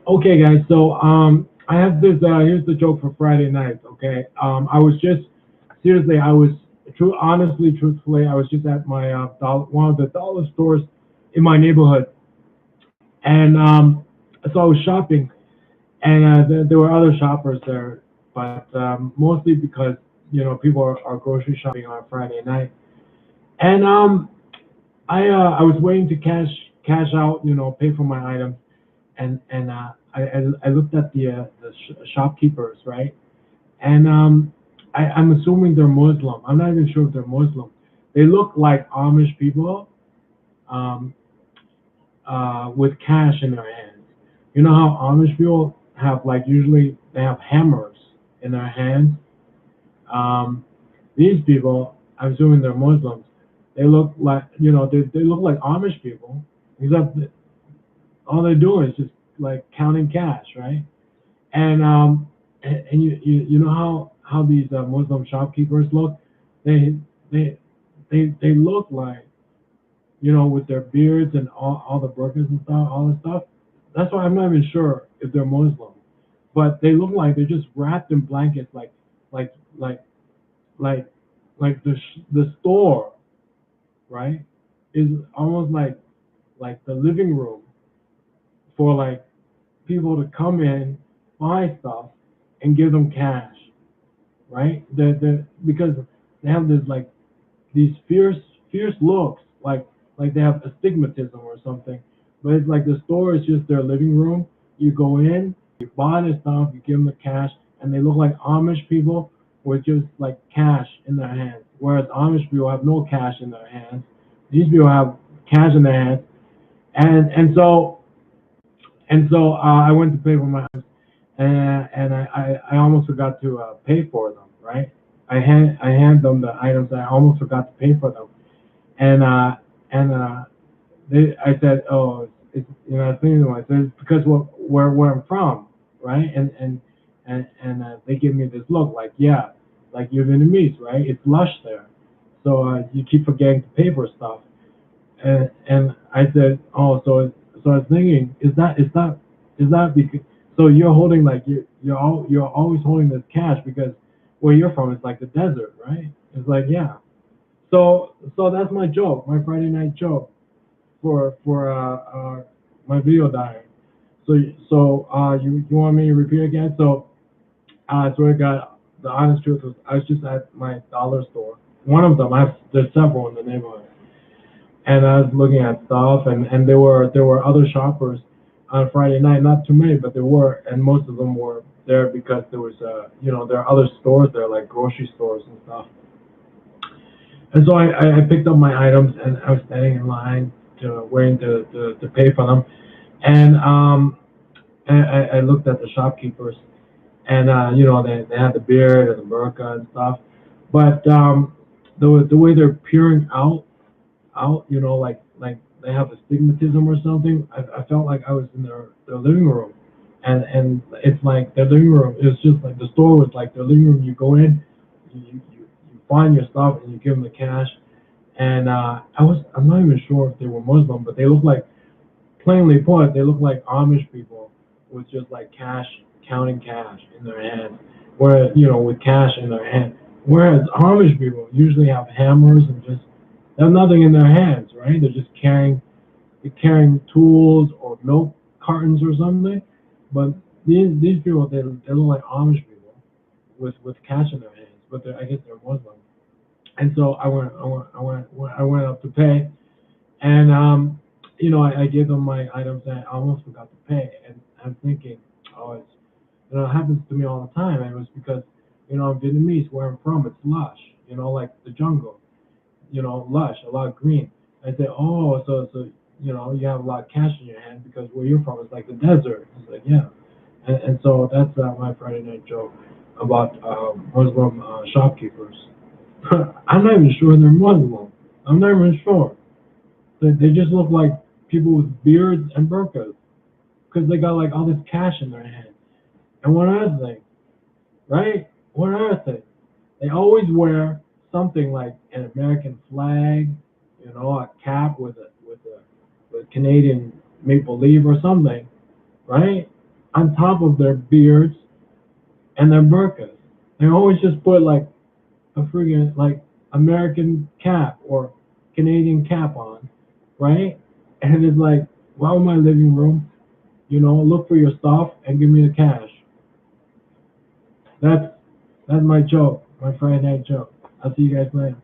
Okay, guys. So I have this. Here's the joke for Friday night. Okay. I was just seriously. I was honestly, truthfully, I was just at my one of the dollar stores in my neighborhood, and so I was shopping, and there were other shoppers there, but mostly because people are grocery shopping on Friday night, and I was waiting to cash out, pay for my items, and I looked at the shopkeepers, right? And I'm assuming they're Muslim. I'm not even sure if they're Muslim. They look like Amish people um, with cash in their hands. You know how Amish people have like usually they have hammers in their hands. Um, these people, I'm assuming they're Muslims. They look like they look like Amish people, except that all they're doing is just like counting cash, right? And you know how these Muslim shopkeepers look? They they they look like with their beards and all the burqas and stuff, all this stuff. That's why I'm not even sure if they're Muslim, but they look like they're just wrapped in blankets, like like like like the store, right? Is almost like the living room for like people to come in, buy stuff, and give them cash, right? Because they have this like these fierce looks, like they have astigmatism or something. But it's like the store is just their living room. You go in, you buy the stuff, you give them the cash, and they look like Amish people with just like cash in their hands. Whereas Amish people have no cash in their hands. These people have cash in their hands, and so I went to pay for my and I almost forgot to pay for them. Right? I hand them the items. I almost forgot to pay for them, and I said, oh, I was thinking to myself, it's because where I'm from, right? And they give me this look like, yeah, like you're Vietnamese, right? It's lush there, so you keep forgetting to pay for stuff. And I said, oh, so I was thinking, is that because so you're holding like you're always holding this cash because where you're from is like the desert, right? It's like yeah. So that's my joke, my Friday night joke for my video diary. So you want me to repeat again? So I got the honest truth was I was just at my dollar store. One of them, there's several in the neighborhood, and I was looking at stuff, and there were other shoppers on Friday night. Not too many, but there were, and most of them were there because there was there are other stores there like grocery stores and stuff. And so I picked up my items and I was standing in line to waiting to pay for them. And I looked at the shopkeepers and they had the beard and the burqa and stuff. But the way they're peering out, like they have astigmatism or something. I felt like I was in their living room. And it's like their living room. It's just like the store was like their living room. You go in, you find your stuff and you give them the cash. And I'm not even sure if they were Muslim, but they look like, plainly put, they look like Amish people with just like cash, counting cash in their hand, where with cash in their hand. Whereas Amish people usually have hammers and just they have nothing in their hands, right? They're carrying tools or milk cartons or something. But these people they look like Amish people with cash in their hands, but I guess they're Muslim. And so I went up to pay, and I gave them my items and I almost forgot to pay, and I'm thinking, oh, it happens to me all the time, and it was because I'm Vietnamese, where I'm from, it's lush, like the jungle, lush, a lot of green. I say, oh, so you have a lot of cash in your hand because where you're from is like the desert. It's like yeah, and so that's my Friday night joke about Muslim shopkeepers. I'm not even sure they're Muslim. I'm not even sure. They just look like people with beards and burqas because they got like all this cash in their hand. And one other thing, right? One other thing, they always wear something like an American flag, a cap with a Canadian maple leaf or something, right? on top of their beards and their burkas. They always just put like a friggin' like American cap or Canadian cap on, right? And it's like, wow, in my living room, look for your stuff and give me the cash. That's my joke, my Friday night joke. I'll see you guys later.